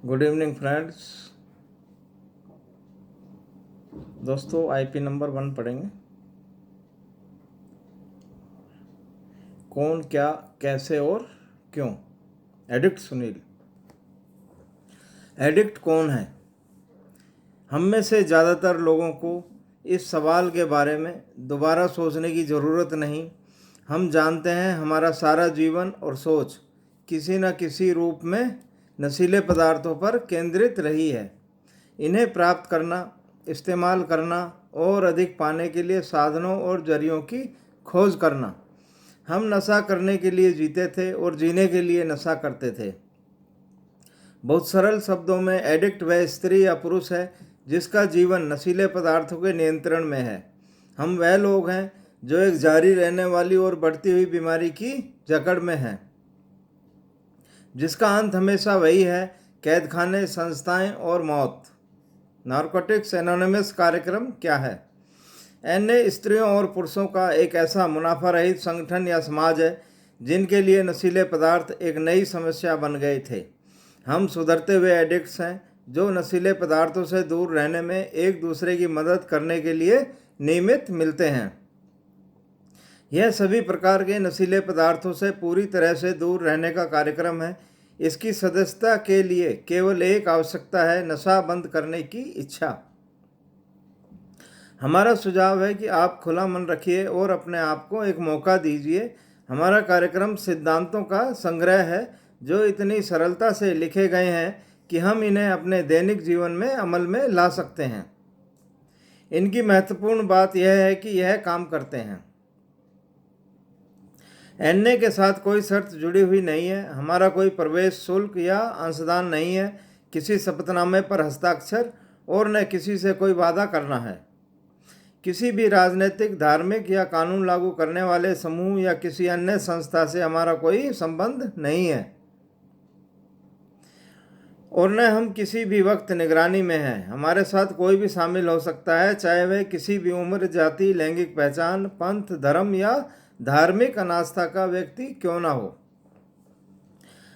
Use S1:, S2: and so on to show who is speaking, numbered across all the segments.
S1: Good evening friends. दोस्तों IP number 1 पढ़ेंगे। कौन, क्या, कैसे और क्यों। एडिक्ट सुनील। एडिक्ट कौन है? हम में से ज़्यादातर लोगों को इस सवाल के बारे में दोबारा सोचने की ज़रूरत नहीं। हम जानते हैं हमारा सारा जीवन और सोच किसी न किसी रूप में नशीले पदार्थों पर केंद्रित रही है। इन्हें प्राप्त करना, इस्तेमाल करना और अधिक पाने के लिए साधनों और जरियों की खोज करना। हम नशा करने के लिए जीते थे और जीने के लिए नशा करते थे। बहुत सरल शब्दों में एडिक्ट वह स्त्री या पुरुष है जिसका जीवन नशीले पदार्थों के नियंत्रण में है। हम वह लोग हैं जो एक जारी रहने वाली और बढ़ती हुई बीमारी की जकड़ में हैं, जिसका अंत हमेशा वही है: कैद खाने, संस्थाएं और मौत। नारकोटिक्स एनोनिमस कार्यक्रम क्या है? एनए स्त्रियों और पुरुषों का एक ऐसा मुनाफा रहित संगठन या समाज है जिनके लिए नशीले पदार्थ एक नई समस्या बन गए थे। हम सुधरते हुए एडिक्ट्स हैं जो नशीले पदार्थों से दूर रहने में एक दूसरे की मदद करने के लिए नियमित मिलते हैं। यह सभी प्रकार के नशीले पदार्थों से पूरी तरह से दूर रहने का कार्यक्रम है। इसकी सदस्यता के लिए केवल एक आवश्यकता है: नशा बंद करने की इच्छा। हमारा सुझाव है कि आप खुला मन रखिए और अपने आप को एक मौका दीजिए। हमारा कार्यक्रम सिद्धांतों का संग्रह है जो इतनी सरलता से लिखे गए हैं कि हम इन्हें अपने दैनिक जीवन में अमल में ला सकते हैं। इनकी महत्वपूर्ण बात यह है कि यह काम करते हैं। एनए के साथ कोई शर्त जुड़ी हुई नहीं है। हमारा कोई प्रवेश शुल्क या अंशदान नहीं है, किसी शपथनामे पर हस्ताक्षर और न किसी से कोई वादा करना है। किसी भी राजनीतिक, धार्मिक या कानून लागू करने वाले समूह या किसी अन्य संस्था से हमारा कोई संबंध नहीं है और न हम किसी भी वक्त निगरानी में हैं। हमारे साथ कोई भी शामिल हो सकता है, चाहे वह किसी भी उम्र, जाति, लैंगिक पहचान, पंथ, धर्म या धार्मिक अनास्था का व्यक्ति क्यों ना हो।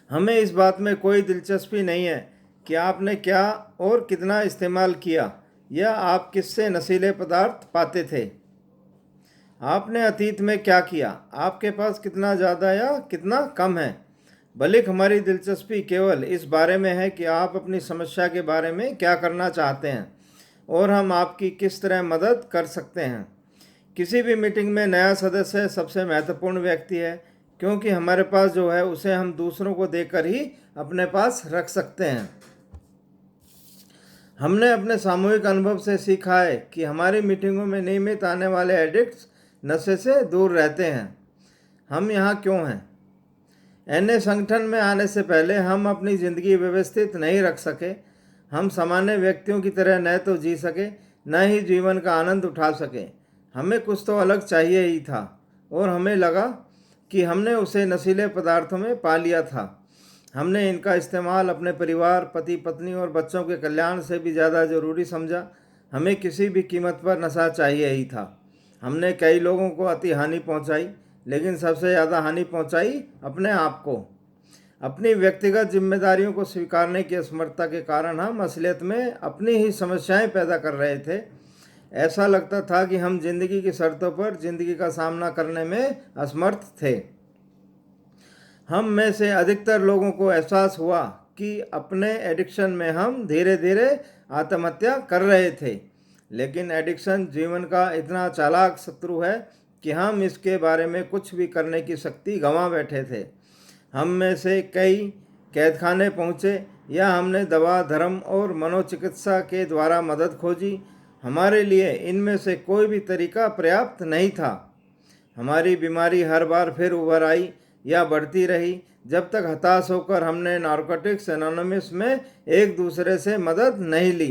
S1: हमें इस बात में कोई दिलचस्पी नहीं है कि आपने क्या और कितना इस्तेमाल किया या आप किससे नशीले पदार्थ पाते थे। आपने अतीत में क्या किया, आपके पास कितना ज़्यादा या कितना कम है। बल्कि हमारी दिलचस्पी केवल इस बारे में है कि आप अपनी समस्या के बारे में क्या करना चाहते हैं और हम आपकी किस तरह मदद कर सकते हैं। किसी भी मीटिंग में नया सदस्य सबसे महत्वपूर्ण व्यक्ति है, क्योंकि हमारे पास जो है उसे हम दूसरों को देकर ही अपने पास रख सकते हैं। हमने अपने सामूहिक अनुभव से सीखा है कि हमारी मीटिंगों में नियमित आने वाले एडिक्ट्स नशे से दूर रहते हैं। हम यहाँ क्यों हैं? एनए संगठन में आने से पहले हम अपनी ज़िंदगी व्यवस्थित नहीं रख सके। हम सामान्य व्यक्तियों की तरह न तो जी सके, न ही जीवन का आनंद उठा सके। हमें कुछ तो अलग चाहिए ही था और हमें लगा कि हमने उसे नशीले पदार्थों में पा लिया था। हमने इनका इस्तेमाल अपने परिवार, पति पत्नी और बच्चों के कल्याण से भी ज़्यादा ज़रूरी समझा। हमें किसी भी कीमत पर नशा चाहिए ही था। हमने कई लोगों को अति हानि पहुंचाई, लेकिन सबसे ज़्यादा हानि पहुंचाई अपने आप को। अपनी व्यक्तिगत जिम्मेदारियों को स्वीकारने की असमर्थता के कारण हम असलियत में अपनी ही समस्याएं पैदा कर रहे थे। ऐसा लगता था कि हम जिंदगी की शर्तों पर जिंदगी का सामना करने में असमर्थ थे। हम में से अधिकतर लोगों को एहसास हुआ कि अपने एडिक्शन में हम धीरे धीरे आत्महत्या कर रहे थे। लेकिन एडिक्शन जीवन का इतना चालाक शत्रु है कि हम इसके बारे में कुछ भी करने की शक्ति गंवा बैठे थे। हम में से कई कैदखाने पहुँचे या हमने दवा, धर्म और मनोचिकित्सा के द्वारा मदद खोजी। हमारे लिए इनमें से कोई भी तरीका पर्याप्त नहीं था। हमारी बीमारी हर बार फिर उभर आई या बढ़ती रही, जब तक हताश होकर हमने नारकोटिक्स एनोनिमस में एक दूसरे से मदद नहीं ली।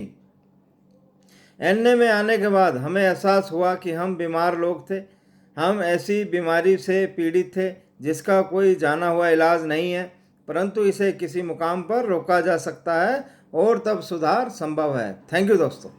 S1: एनए में आने के बाद हमें एहसास हुआ कि हम बीमार लोग थे। हम ऐसी बीमारी से पीड़ित थे जिसका कोई जाना हुआ इलाज नहीं है, परंतु इसे किसी मुकाम पर रोका जा सकता है और तब सुधार संभव है। थैंक यू दोस्तों।